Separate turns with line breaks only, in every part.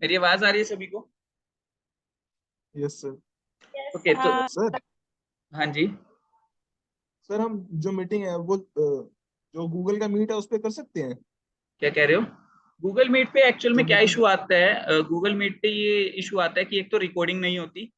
मेरी आवाज आ रही है सभी को?
Yes sir.
ओके तो
सर
हाँ जी।
सर हम जो मीटिंग है वो जो गूगल का मीट है उस पर कर सकते हैं।
क्या कह रहे हो? गूगल मीट पे एक्चुअल
जो
में क्या
मीटिंग।
इशू आता है? गूगल मीट पे ये इशू आता है कि एक तो रिकॉर्डिंग नहीं होती।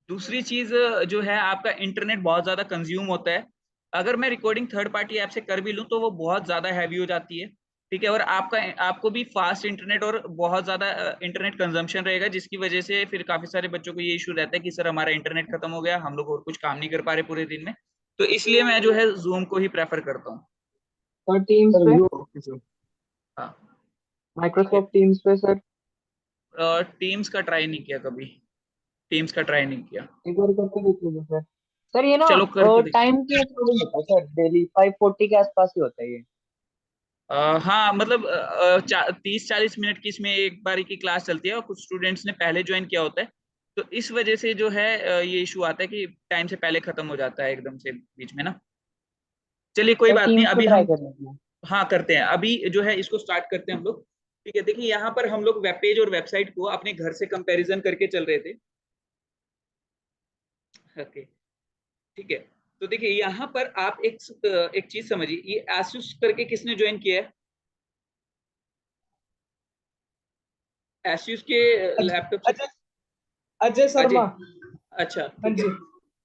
दूसरी चीज जो है, आपका इंटरनेट बहुत ज्यादा कंज्यूम होता है। अगर मैं रिकॉर्डिंग थर्ड पार्टी ऐप से कर भी लूँ तो वो बहुत ज्यादा हैवी हो जाती है। ठीक है, और आपको भी फास्ट इंटरनेट और बहुत ज्यादा इंटरनेट कंजम्पशन रहेगा, जिसकी वजह से फिर काफी सारे बच्चों को ये इशू रहता है कि सर हमारा इंटरनेट खत्म हो गया, हम लोग और कुछ काम नहीं कर पा रहे पूरे दिन में। तो इसलिए मैं जो है जूम को ही प्रेफर करता हूँ।
और टीम्स
सर
पे,
ओके सर।
हाँ। ठीक है।
माइक्रोसॉफ्ट टीम्स पे सर
टीम्स का ट्राई नहीं किया कभी। टीम्स का ट्राई नहीं किया।
एक बार करके देख लीजिए सर। सर ये ना
चलो करके देख।
टाइम के अकॉर्डिंग होता है सर, डेली 5:40 के आसपास ही होता है ये।
हाँ मतलब 30-40 मिनट की इसमें एक बारी की क्लास चलती है, और कुछ स्टूडेंट्स ने पहले ज्वाइन किया होता है। तो इस वजह से जो है ये इशू आता है कि टाइम से पहले खत्म हो जाता है एकदम से बीच में ना। चलिए कोई
सर
बात नहीं,
टीम्स पे
अभी
ट्राई
हम
कर लीजिए।
हाँ करते हैं, अभी जो है इसको स्टार्ट करते हैं हम लोग। ठीक है, देखिए यहाँ पर हम लोग वेब पेज और वेबसाइट को अपने घर से कंपैरिजन करके चल रहे थे। ओके। ठीक है। तो देखिए यहाँ पर आप एक चीज समझिए, ये asus करके किसने ज्वाइन किया है? asus के लैपटॉप से।
अजय अजय
अजय।
शर्मा।
अच्छा
हाँ
ठीक है।
जी।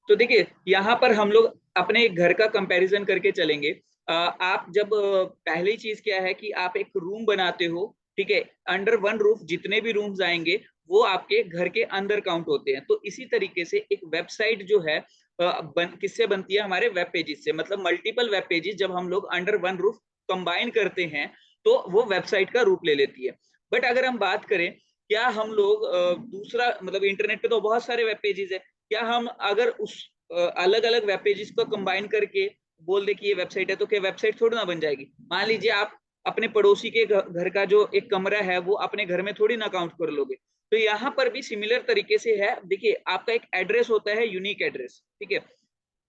तो देखिए यहाँ पर हम लोग अपने घर का कंपैरिजन करके चलेंगे। आप जब पहली चीज क्या है कि आप एक रूम बनाते हो। ठीक है। अंडर वन रूफ जितने भी रूम्स आएंगे वो आपके घर के अंदर काउंट होते हैं। तो इसी तरीके से एक वेबसाइट जो है किससे बनती है? हमारे वेब पेजेस से। मतलब मल्टीपल वेब पेजेस जब हम लोग अंडर वन रूफ कंबाइन करते हैं तो वो वेबसाइट का रूप ले लेती है। बट अगर हम बात करें, क्या हम लोग दूसरा मतलब इंटरनेट पे तो बहुत सारे वेब पेजेस है, क्या हम अगर उस अलग अलग वेब पेजेस को कंबाइन करके बोल दे कि ये वेबसाइट है, तो क्या वेबसाइट थोड़ी ना बन जाएगी? मान लीजिए आप अपने पड़ोसी के घर का जो एक कमरा है वो अपने घर में थोड़ी ना काउंट कर लोगे। तो यहाँ पर भी सिमिलर तरीके से है। देखिए आपका एक एड्रेस होता है, यूनिक एड्रेस। ठीक है।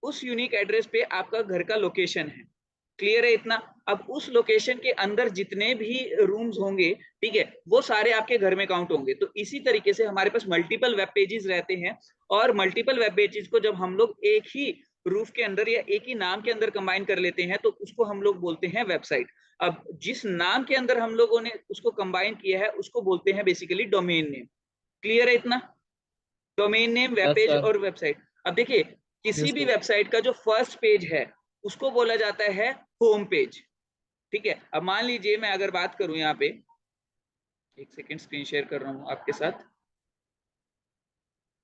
उस यूनिक एड्रेस पे आपका घर का लोकेशन है। क्लियर है इतना? अब उस लोकेशन के अंदर जितने भी रूम्स होंगे, ठीक है, वो सारे आपके घर में काउंट होंगे। तो इसी तरीके से हमारे पास मल्टीपल वेब पेजेस रहते हैं, और मल्टीपल वेब पेजेस को जब हम लोग एक ही रूफ के अंदर या एक ही नाम के अंदर कंबाइन कर लेते हैं तो उसको हम लोग बोलते हैं वेबसाइट। अब जिस नाम के अंदर हम लोगों ने उसको कंबाइन किया है उसको बोलते हैं बेसिकली डोमेन नेम। क्लियर है इतना? Domain name, web
yes
page
sir.
और वेबसाइट। अब देखिए किसी
यस
भी
सर।
वेबसाइट का जो फर्स्ट पेज है उसको बोला जाता है होम पेज। ठीक है। अब मान लीजिए मैं अगर बात करूं यहाँ पे, एक सेकेंड स्क्रीन शेयर कर रहा हूं आपके साथ।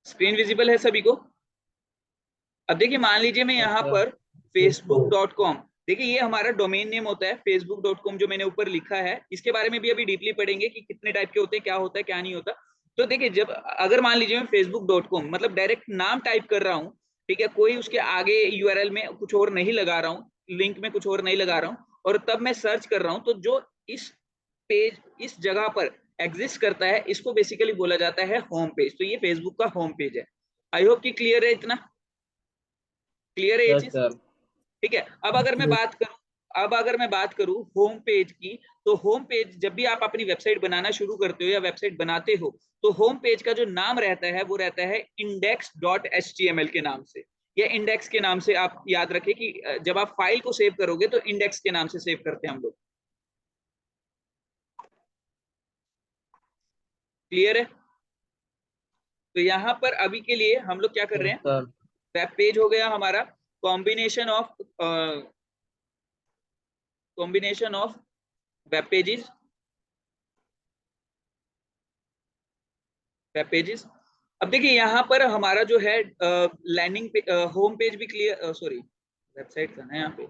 स्क्रीन विजिबल है सभी को? अब देखिए मान लीजिए मैं
यस
यहाँ
सर।
पर facebook.com, देखिए ये हमारा डोमेन नेम होता है facebook.com जो मैंने ऊपर लिखा है। इसके बारे में भी अभी डीपली पढ़ेंगे कि कितने टाइप के होते हैं, क्या होता है क्या नहीं होता। तो देखिए जब अगर मान लीजिए मैं facebook.com मतलब डायरेक्ट नाम टाइप कर रहा हूँ, ठीक है, कोई उसके आगे यूआरएल में कुछ और नहीं लगा रहा हूँ, लिंक में कुछ और नहीं लगा रहा हूँ, और तब मैं सर्च कर रहा हूँ, तो जो इस पेज इस जगह पर एग्जिस्ट करता है इसको बेसिकली बोला जाता है होम पेज। तो ये फेसबुक का होम पेज है। आई होप कि क्लियर है इतना? क्लियर है ये
यस
चीज?
सर।
ठीक है। अब अगर मैं बात करूं होम पेज की, तो होम पेज जब भी आप अपनी वेबसाइट बनाना शुरू करते हो या वेबसाइट बनाते हो तो होम पेज का जो नाम रहता है वो रहता है index.html के नाम से, या इंडेक्स के नाम से। आप याद रखें कि जब आप फाइल को सेव करोगे तो इंडेक्स के नाम से सेव करते हैं हम लोग। क्लियर है? तो यहाँ पर अभी के लिए हम लोग क्या कर रहे
यस
हैं?
सर।
वेब पेज हो गया हमारा कॉम्बिनेशन ऑफ वेब पेजेस। अब देखिए यहाँ पर हमारा जो है लैंडिंग पे होम पेज भी क्लियर, सॉरी वेबसाइट का ना यहाँ पे।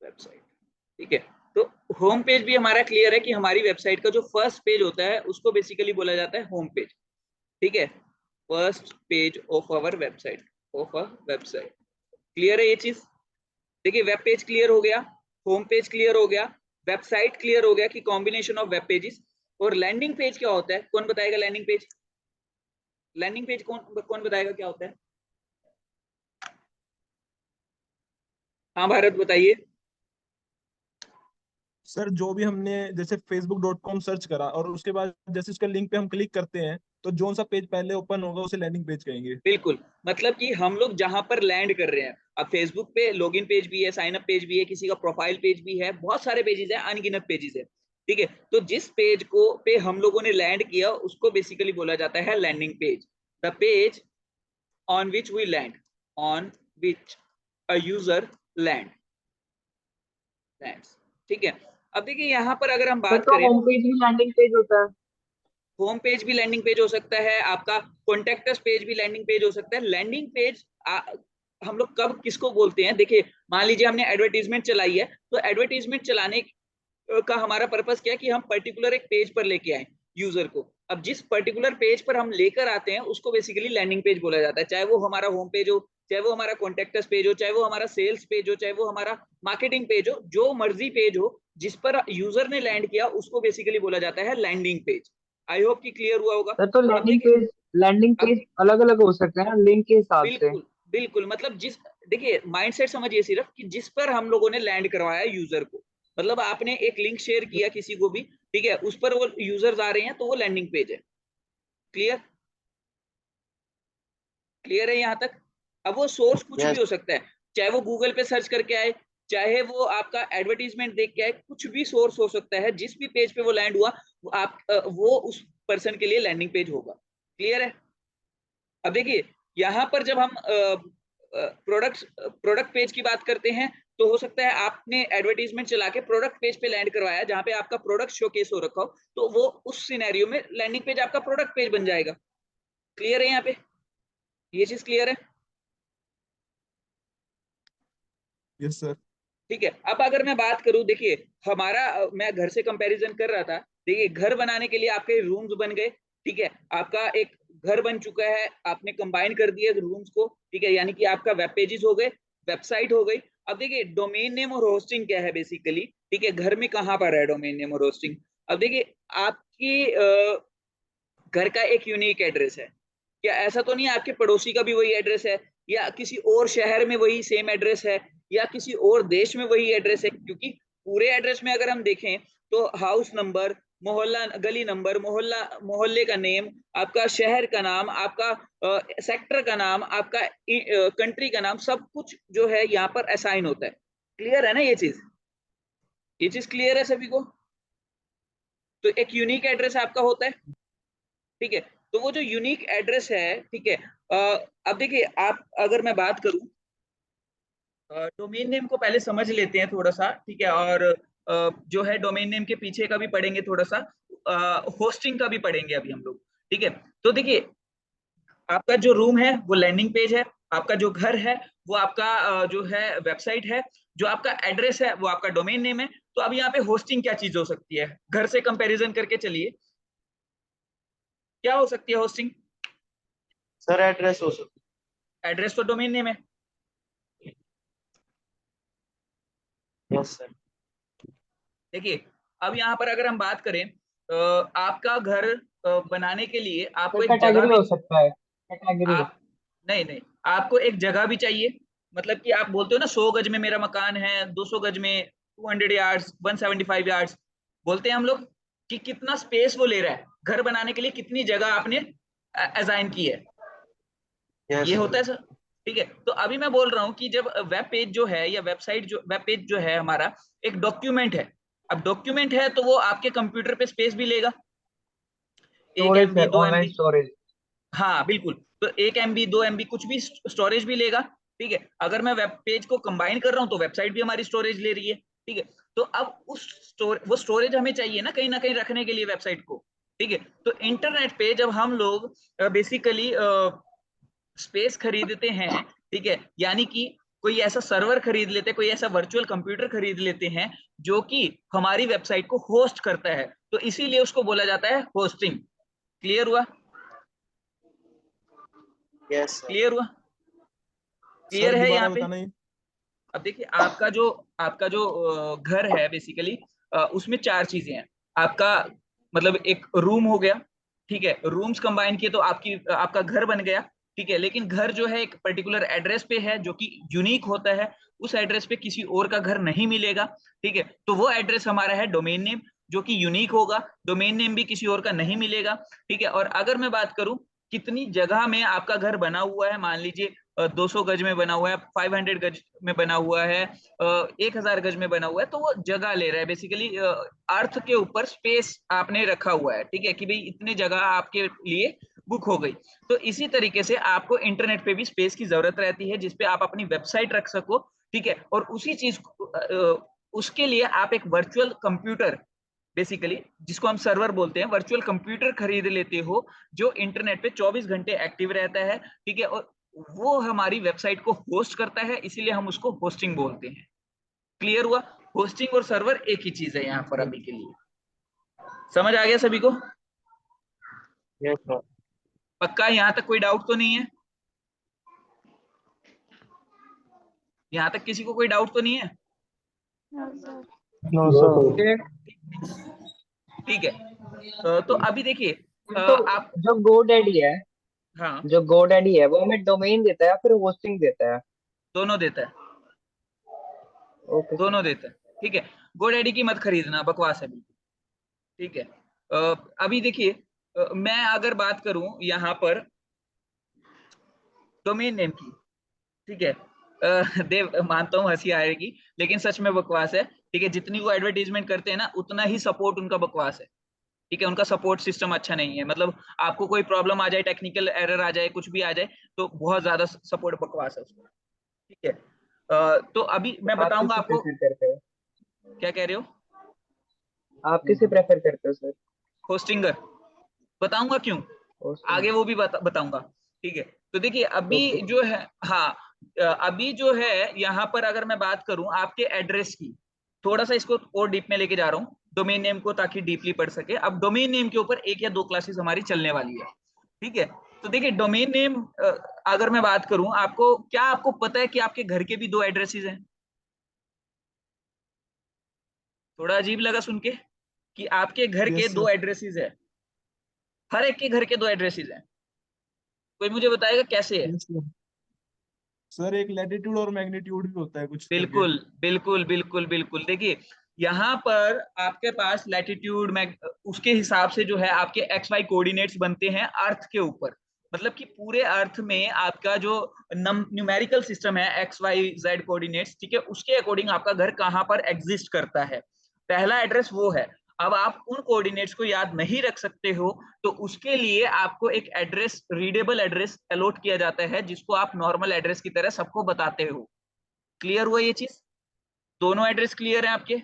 वेबसाइट। ठीक है। तो होम पेज भी हमारा क्लियर है कि हमारी वेबसाइट का जो फर्स्ट पेज होता है उसको बेसिकली बोला जाता है होम पेज। ठीक है। First page of our website, of a website. Clear है ये चीज? देखिए वेब पेज क्लियर हो गया, होम पेज क्लियर हो गया, वेबसाइट क्लियर हो गया कि कॉम्बिनेशन ऑफ वेब पेजेस। और लैंडिंग पेज क्या होता है? कौन बताएगा लैंडिंग पेज? लैंडिंग पेज कौन कौन बताएगा क्या होता है? हाँ भारत बताइए।
सर जो भी हमने जैसे facebook.com सर्च करा और उसके बाद जैसे उसके लिंक पे हम क्लिक करते हैं तो जोन सा पेज पहले ओपन होगा उसे लैंडिंग पेज कहेंगे।
बिल्कुल, मतलब कि हम लोग जहां पर लैंड कर रहे हैं, अब फेसबुक पे लॉगिन पेज भी है, साइन अप पेज भी है, किसी का प्रोफाइल पेज भी है, बहुत सारे पेजेस हैं, अनगिनत पेजेस है। ठीक है, तो जिस पेज को पे हम लोगों ने लैंड किया उसको बेसिकली बोला जाता है landing page. The page on which we land, on which a user land lands. ठीक है, अब देखिए यहाँ पर अगर हम
सर
बात
तो
करें,
होम पेज भी लैंडिंग पेज होता है?
होम पेज भी लैंडिंग पेज हो सकता है, आपका कॉन्टेक्टस पेज भी लैंडिंग पेज हो सकता है। लैंडिंग पेज हम लोग कब किसको बोलते हैं, देखिए मान लीजिए हमने एडवर्टीजमेंट चलाई है, तो एडवर्टीजमेंट चलाने का हमारा पर्पस क्या है कि हम पर्टिकुलर एक पेज पर लेके आए यूजर को। अब जिस पर्टिकुलर पेज पर हम लेकर आते हैं उसको बेसिकली लैंडिंग पेज बोला जाता है, चाहे वो हमारा होम पेज हो, चाहे वो हमारा कॉन्टेक्टस पेज हो, चाहे वो हमारा सेल्स पेज हो, चाहे वो हमारा मार्केटिंग पेज हो, जो मर्जी पेज हो जिस पर यूजर ने लैंड किया उसको बेसिकली बोला जाता है लैंडिंग पेज। आई होप कि क्लियर हुआ होगा।
सर तो
अब देखिए,
लैंडिंग
अब
पेज अलग अलग हो सकते हैं ना लिंक के हिसाब से?
बिल्कुल बिल्कुल, मतलब जिस, देखिए माइंडसेट समझिए सिर्फ कि जिस पर हम लोगों ने लैंड करवाया यूजर को, मतलब आपने एक लिंक शेयर किया किसी को भी, ठीक है, उस पर वो यूजर्स आ रहे हैं तो वो लैंडिंग पेज है। क्लियर, क्लियर है यहाँ तक। अब वो सोर्स कुछ भी
यस।
हो सकता है, चाहे वो गूगल पे सर्च करके आए, चाहे वो आपका एडवर्टीजमेंट देख के आए, कुछ भी सोर्स हो सकता है, जिस भी पेज पे वो लैंड हुआ वो आप वो उस पर्सन के लिए लैंडिंग पेज होगा। क्लियर है। अब देखिए यहाँ पर जब हम प्रोडक्ट पेज की बात करते हैं, तो हो सकता है आपने एडवर्टीजमेंट चला के प्रोडक्ट पेज पे लैंड करवाया जहां पे आपका प्रोडक्ट शोकेस हो रखा हो, तो वो उस सिनेरियो में लैंडिंग पेज आपका प्रोडक्ट पेज बन जाएगा। क्लियर है यहाँ पे, ये चीज क्लियर है।
Yes sir.
ठीक है, अब अगर मैं बात करूं, देखिए हमारा मैं घर से कंपैरिजन कर रहा था, देखिए घर बनाने के लिए आपके रूम्स बन गए, ठीक है, आपका एक घर बन चुका है, आपने कंबाइन कर दिया रूम्स को, ठीक है, यानी कि आपका वेब पेजेस हो गए, वेबसाइट हो गई। अब देखिए डोमेन नेम और होस्टिंग क्या है बेसिकली, ठीक है, घर में कहाँ पर है डोमेन नेम और होस्टिंग। अब देखिए आपकी घर का एक यूनिक एड्रेस है, क्या ऐसा तो नहीं है आपके पड़ोसी का भी वही एड्रेस है, या किसी और शहर में वही सेम एड्रेस है, या किसी और देश में वही एड्रेस है, क्योंकि पूरे एड्रेस में अगर हम देखें तो हाउस नंबर, मोहल्ला, गली नंबर, मोहल्ला, मोहल्ले का नेम, आपका शहर का नाम, आपका सेक्टर का नाम, आपका कंट्री का नाम, सब कुछ जो है यहाँ पर असाइन होता है। क्लियर है ना ये चीज, ये चीज क्लियर है सभी को। तो एक यूनिक एड्रेस आपका होता है, ठीक है, तो वो जो यूनिक एड्रेस है, ठीक है, अब देखिए आप, अगर मैं बात करूं, डोमेन नेम को पहले समझ लेते हैं थोड़ा सा, ठीक है, और जो है डोमेन नेम के पीछे का भी पढ़ेंगे थोड़ा सा, होस्टिंग का भी पढ़ेंगे अभी हम लोग। ठीक है, तो देखिए आपका जो रूम है वो लैंडिंग पेज है, आपका जो घर है वो आपका जो है वेबसाइट है, जो आपका एड्रेस है वो आपका डोमेन नेम है। तो अब यहाँ पे होस्टिंग क्या चीज हो सकती है, घर से कंपैरिजन करके चलिए, क्या हो सकती है होस्टिंग।
सर एड्रेस हो सकता
एड्रेस तो डोमेन नेम है।
है। Yes sir.
देखिए अब यहाँ पर अगर हम बात करें, आपका घर बनाने के लिए
सर
आपको एक जगह
कैटेगरी
भी,
हो सकता है, कैटेगरी।
आप, नहीं नहीं, आपको एक जगह भी चाहिए, मतलब कि आप बोलते हो ना 100 गज में मेरा मकान है, 200 गज में, 200 यार्ड्स, 175 यार्ड्स, बोलते हैं हम लोग कि कितना स्पेस वो ले रहा है घर बनाने के लिए, कितनी जगह आपने असाइन की है,
यस
ये होता
सर।
है सर। ठीक है, तो अभी मैं बोल रहा हूँ कि जब वेब पेज जो है या वेबसाइट जो वेब पेज जो है हमारा एक डॉक्यूमेंट है, अब डॉक्यूमेंट है तो वो आपके कंप्यूटर पे स्पेस भी लेगा, एक
स्टोरेज
एमबी
है,
दो
ऑनलाइन
एमबी
स्टोरेज।
हाँ बिल्कुल, तो 1 MB 2 MB कुछ भी स्टोरेज भी लेगा। ठीक है, अगर मैं वेब पेज को कंबाइन कर रहा हूँ तो वेबसाइट भी हमारी स्टोरेज ले रही है। ठीक है, तो अब वो स्टोरेज हमें चाहिए ना कहीं रखने के लिए वेबसाइट को। ठीक है, तो इंटरनेट पे जब हम लोग बेसिकली स्पेस खरीदते हैं, ठीक है, यानी कि कोई ऐसा सर्वर खरीद लेते हैं, कोई ऐसा वर्चुअल कंप्यूटर खरीद लेते हैं जो कि हमारी वेबसाइट को होस्ट करता है, तो इसीलिए उसको बोला जाता है होस्टिंग। क्लियर हुआ,
यस सर।
क्लियर हुआ,
सर
क्लियर है यहाँ
दोबारा
पे।
बताना ये।
अब देखिए आपका जो घर है बेसिकली, उसमें 4 चीजें हैं आपका, मतलब एक रूम हो गया, ठीक है, रूम्स कंबाइन किए तो आपका घर बन गया। ठीक है, लेकिन घर जो है एक पर्टिकुलर एड्रेस पे है जो कि यूनिक होता है, उस एड्रेस पे किसी और का घर नहीं मिलेगा। ठीक है, तो वो एड्रेस हमारा है डोमेन नेम, जो कि यूनिक होगा, डोमेन नेम भी किसी और का नहीं मिलेगा। ठीक है, और अगर मैं बात करूं कितनी जगह में आपका घर बना हुआ है, मान लीजिए 200 गज में बना हुआ है, 500 गज में बना हुआ है, 1000 गज में बना हुआ है, तो वो जगह ले रहा है बेसिकली, अर्थ के ऊपर स्पेस आपने रखा हुआ है। ठीक है, कि भाई इतनी जगह आपके लिए बुक हो गई। तो इसी तरीके से आपको इंटरनेट पे भी स्पेस की जरूरत रहती है जिसपे आप अपनी वेबसाइट रख सको। ठीक है, और उसी चीज उसके लिए आप एक वर्चुअल कंप्यूटर, बेसिकली जिसको हम सर्वर बोलते हैं, वर्चुअल कंप्यूटर खरीद लेते हो जो इंटरनेट पे 24 घंटे एक्टिव रहता है। ठीक है, और वो हमारी वेबसाइट को होस्ट करता है, इसीलिए हम उसको होस्टिंग बोलते हैं। क्लियर हुआ? होस्टिंग और सर्वर एक ही चीज है यहाँ पर अभी के लिए। समझ आ गया सभी को?
Yes sir.
पक्का? यहाँ तक कोई डाउट तो नहीं है? यहाँ तक किसी को कोई डाउट तो नहीं है?
No sir.
ठीक है, तो अभी देखिए
तो
आप,
जो GoDaddy है,
हाँ,
जो GoDaddy है वो हमें डोमेन देता है या फिर होस्टिंग देता है?
दोनों देता है,
ओके सर।
दोनों देता है। ठीक है, गोडैडी की मत खरीदना, बकवास है बिल्कुल। ठीक है, अभी देखिए मैं अगर बात करूं यहाँ पर डोमेन नेम की, ठीक है, देव मानता हूँ हंसी आएगी, लेकिन सच में बकवास है। ठीक है, जितनी वो एडवर्टीजमेंट करते हैं ना, उतना ही सपोर्ट उनका बकवास है। ठीक है, उनका सपोर्ट सिस्टम अच्छा नहीं है, मतलब आपको कोई प्रॉब्लम आ जाए, टेक्निकल एरर आ जाए, कुछ भी आ जाए, तो बहुत ज्यादा सपोर्ट बकवास है उसका। ठीक है, तो अभी मैं
आप
बताऊंगा
किसे
आपको।
प्रेफर करते हो?
क्या कह रहे हो?
आप किसे प्रेफर करते हो सर?
होस्टिंगर। बताऊंगा क्यों,
होस्टिंग।
आगे वो भी बताऊंगा। ठीक है, तो देखिए अभी
ओके।
जो है, हाँ, अभी जो है यहाँ पर अगर मैं बात करूं आपके एड्रेस की, थोड़ा सा इसको और डीप में लेके जा रहा हूँ डोमेन नेम को, ताकि डीपली पढ़ सके। अब डोमेन नेम के ऊपर 1 या 2 क्लासेस हमारी चलने वाली है। ठीक है, तो देखिए डोमेन नेम, अगर मैं बात करूं, आपको क्या, आपको पता है कि आपके घर के भी 2 एड्रेसेस हैं? थोड़ा अजीब लगा सुन के कि आपके घर के
यस
2
सर।
एड्रेसेस है, हर एक के घर के 2 एड्रेसेस हैं। कोई मुझे बताएगा कैसे है?
Yes sir. सर एक लैटिट्यूड और मैग्नीट्यूड भी होता है कुछ करके।
बिल्कुल बिल्कुल बिल्कुल बिल्कुल, देखिए यहाँ पर आपके पास लैटिट्यूड में उसके हिसाब से जो है आपके एक्स वाई कोऑर्डिनेट्स बनते हैं अर्थ के ऊपर। मतलब कि पूरे अर्थ में आपका जो न्यूमेरिकल सिस्टम है, एक्स वाई जेड कोऑर्डिनेट्स, ठीक है, उसके अकॉर्डिंग आपका घर कहाँ पर एग्जिस्ट करता है। पहला एड्रेस वो है। अब आप उन कोऑर्डिनेट्स को याद नहीं रख सकते हो, तो उसके लिए आपको एक एड्रेस, रीडेबल एड्रेस अलॉट किया जाता है, जिसको आप नॉर्मल एड्रेस की तरह सबको बताते हो। क्लियर हुआ ये चीज? दोनों एड्रेस क्लियर है आपके?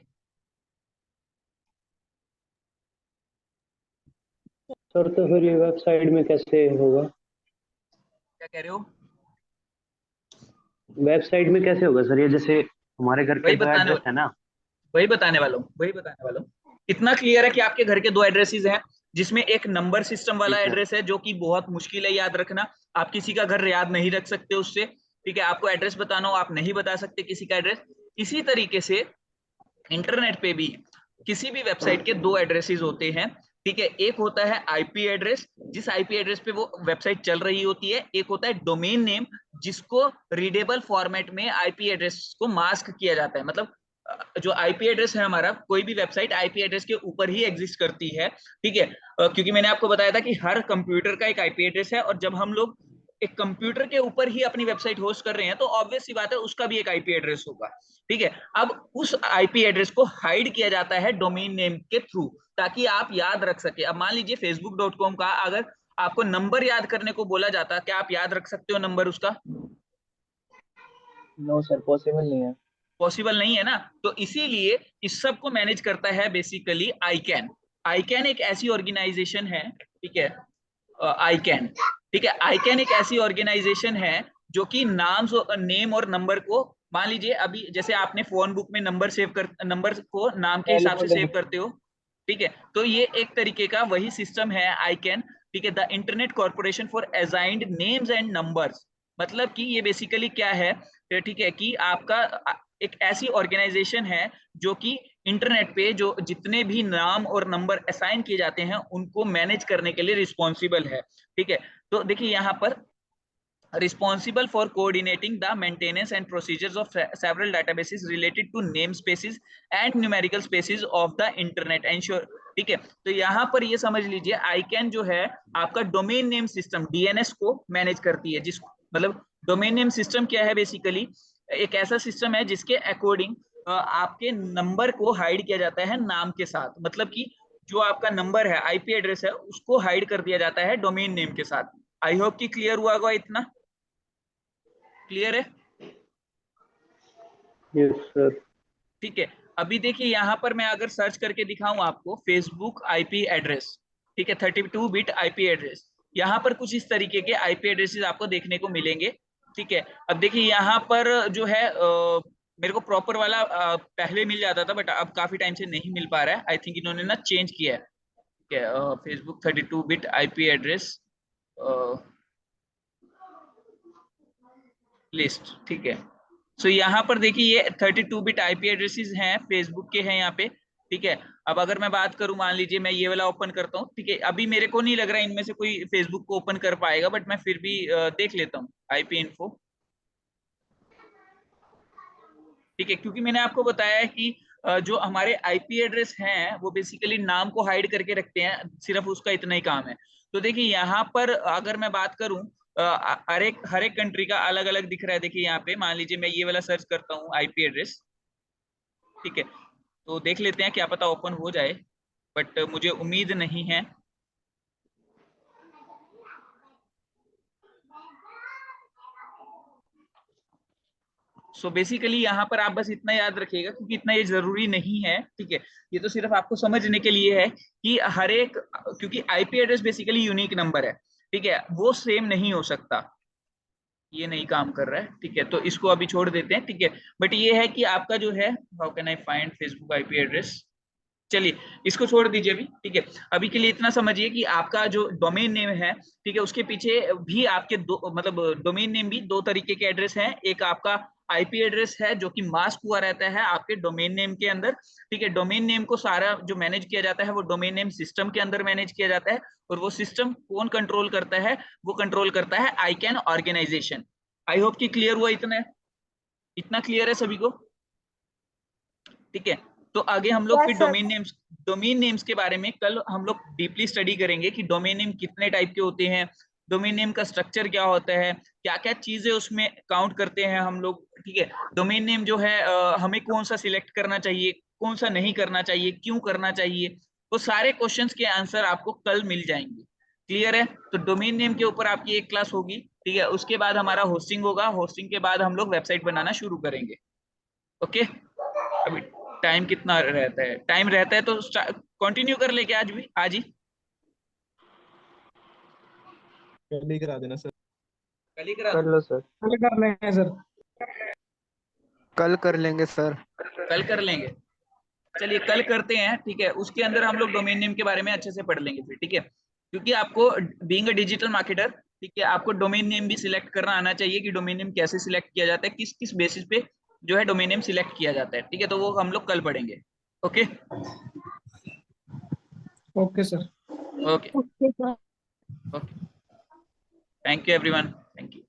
सर तो फिर ये वेबसाइट में कैसे होगा?
क्या कह रहे हो?
वेबसाइट में कैसे होगा सर, ये जैसे हमारे घर के
वही
दो
बताने
एड्रेस है ना?
वही बताने वाला हूँ, वही बताने वाला हूँ। इतना क्लियर है कि आपके घर के 2 एड्रेसेस हैं, जिसमें एक नंबर सिस्टम
जी
वाला
सर।
एड्रेस है जो कि बहुत मुश्किल है याद रखना। आप किसी का घर याद नहीं रख सकते उससे। ठीक है, आपको एड्रेस बताना हो, आप नहीं बता सकते किसी का एड्रेस। इसी तरीके से इंटरनेट पे भी किसी भी वेबसाइट के 2 एड्रेसेस होते हैं। ठीक है, एक होता है आईपी एड्रेस, जिस आईपी एड्रेस पे वो वेबसाइट चल रही होती है। एक होता है डोमेन नेम, जिसको रीडेबल फॉर्मेट में आईपी एड्रेस को मास्क किया जाता है। मतलब जो आईपी एड्रेस है हमारा, कोई भी वेबसाइट आईपी एड्रेस के ऊपर ही एग्जिस्ट करती है। ठीक है, क्योंकि मैंने आपको बताया था कि हर कंप्यूटर का एक आईपी एड्रेस है, और जब हम लोग एक कंप्यूटर के ऊपर ही अपनी वेबसाइट होस्ट कर रहे हैं, तो ऑब्वियस सी बात है उसका भी एक आईपी एड्रेस होगा। ठीक है, अब उस आईपी एड्रेस को हाइड किया जाता है डोमेन नेम के थ्रू, ताकि आप याद रख सके। अब मान लीजिए facebook.com का अगर आपको नंबर याद करने को बोला जाता, क्या आप याद रख सकते हो नंबर उसका?
नो सर, पॉसिबल नहीं है।
पॉसिबल नहीं है ना। तो इसीलिए इस सब को मैनेज करता है बेसिकली आईकैन। आईकैन एक ऐसी ऑर्गेनाइजेशन है, ठीक है, आईकैन, ठीक है, आईकैन एक ऐसी ऑर्गेनाइजेशन है जो कि नेम और नंबर को, मान लीजिए अभी जैसे आपने फोन बुक में नंबर को नाम के हिसाब से
टेलीफोन
सेव करते हो। ठीक है, तो ये एक तरीके का वही सिस्टम है आईकैन। ठीक है, the internet corporation for assigned names and numbers. मतलब कि ये बेसिकली क्या है, ठीक है, कि आपका एक ऐसी ऑर्गेनाइजेशन है जो कि इंटरनेट पे जो जितने भी नाम और नंबर असाइन किए जाते हैं उनको मैनेज करने के लिए रिस्पॉन्सिबल है। ठीक है, तो देखिए यहाँ पर responsible for coordinating the maintenance and procedures of several databases related to namespaces and numerical spaces of the internet ensure। ठीक है, तो यहाँ पर ये समझ लीजिए आईकैन जो है आपका डोमेन नेम सिस्टम डीएनएस को मैनेज करती है, जिसको मतलब डोमेन नेम सिस्टम क्या है, बेसिकली एक ऐसा सिस्टम है जिसके अकॉर्डिंग आपके नंबर को हाइड किया जाता है नाम के साथ, मतलब कि जो आपका नंबर है आईपी एड्रेस है उसको हाइड कर दिया जाता है डोमेन नेम के साथ। आई होप कि क्लियर हुआ होगा, इतना क्लियर है?
Yes sir.
ठीक है, अभी देखिए यहाँ पर मैं अगर सर्च करके दिखाऊं आपको फेसबुक आईपी एड्रेस, ठीक है 32 बिट आईपी एड्रेस, यहाँ पर कुछ इस तरीके के आईपी एड्रेसेस आपको देखने को मिलेंगे। ठीक है, अब देखिए यहाँ पर जो है मेरे को प्रॉपर वाला पहले मिल जाता था, बट अब काफी टाइम से नहीं मिल पा रहा है। आई थिंक इन्होंने ना चेंज किया है। ठीक है, Facebook 32 bit IP address list. ठीक है, सो यहाँ पर देखिए ये 32 बिट आईपी एड्रेसेस हैं, फेसबुक के हैं यहाँ पे। ठीक है, अब अगर मैं बात करूं, मान लीजिए मैं ये वाला ओपन करता हूँ। ठीक है, अभी मेरे को नहीं लग रहा है इनमें से कोई फेसबुक को ओपन कर पाएगा, बट मैं फिर भी देख लेता हूँ आईपी इन्फो। ठीक है, क्योंकि मैंने आपको बताया है कि जो हमारे आईपी एड्रेस हैं वो बेसिकली नाम को हाइड करके रखते हैं, सिर्फ उसका इतना ही काम है। तो देखिए यहाँ पर अगर मैं बात करूं हर एक कंट्री का अलग अलग दिख रहा है। देखिए यहाँ पे मान लीजिए मैं ये वाला सर्च करता हूँ आईपी एड्रेस। ठीक है, तो देख लेते हैं, क्या पता ओपन हो जाए, बट मुझे उम्मीद नहीं है। सो बेसिकली यहाँ पर आप बस इतना याद रखिएगा, क्योंकि इतना ये जरूरी नहीं है। ठीक है, ये तो सिर्फ आपको समझने के लिए है कि हर एक, क्योंकि IP address basically unique number है। ठीक है, वो सेम नहीं हो सकता। ये नहीं काम कर रहा है। ठीक है, तो इसको अभी छोड़ देते हैं। ठीक है, बट ये है कि आपका जो है, how can I find Facebook IP address, चलिए इसको छोड़ दीजिए अभी। ठीक है, अभी के लिए इतना समझिए कि आपका जो डोमेन नेम है, ठीक है, उसके पीछे भी आपके दो, मतलब डोमेन नेम भी दो तरीके के एड्रेस हैं। एक आपका आईपी एड्रेस है जो कि मास्क हुआ रहता है आपके डोमेन नेम के अंदर। ठीक है, डोमेन नेम को सारा जो मैनेज किया जाता है वो डोमेन नेम सिस्टम के अंदर मैनेज किया जाता है, और वो सिस्टम कौन कंट्रोल करता है, वो कंट्रोल करता है आईकैन ऑर्गेनाइजेशन। आई होप कि क्लियर हुआ, इतना इतना क्लियर है सभी को? ठीक है, तो आगे हम लोग फिर डोमेन नेम्स के बारे में कल हम लोग डीपली स्टडी करेंगे कि डोमेन नेम कितने टाइप के होते हैं, डोमेन नेम का स्ट्रक्चर क्या होता है, क्या क्या चीजें उसमें काउंट करते हैं हम लोग। ठीक है, डोमेन नेम जो है हमें कौन सा सिलेक्ट करना चाहिए, कौन सा नहीं करना चाहिए, क्यों करना चाहिए, वो सारे क्वेश्चंस के आंसर आपको कल मिल जाएंगे। क्लियर है? तो डोमेन नेम के ऊपर आपकी एक क्लास होगी। ठीक है, उसके बाद हमारा होस्टिंग होगा, होस्टिंग के बाद हम लोग वेबसाइट बनाना शुरू करेंगे। ओके, अभी टाइम कितना रहता है? टाइम रहता है तो कंटिन्यू कर ले क्या आज भी, आज ही
कल ही करा देना सर।
कल ही करा
कर
दूं?
लो सर।
कल कर लेंगे सर।
कल कर लेंगे सर।
कल कर लेंगे, चलिए कल करते हैं। ठीक है, उसके अंदर हम लोग डोमेन नेम के बारे में अच्छे से पढ़ लेंगे फिर। ठीक है, क्योंकि आपको बीइंग अ डिजिटल मार्केटर, ठीक है, आपको डोमेन नेम भी सिलेक्ट करना आना चाहिए कि डोमेन नेम कैसे सिलेक्ट किया जाता है, किस किस बेसिस पे जो है डोमेन नेम सिलेक्ट किया जाता है। ठीक है, तो वो हम लोग कल पढ़ेंगे। Okay
okay sir.
Okay okay, thank you everyone, thank you.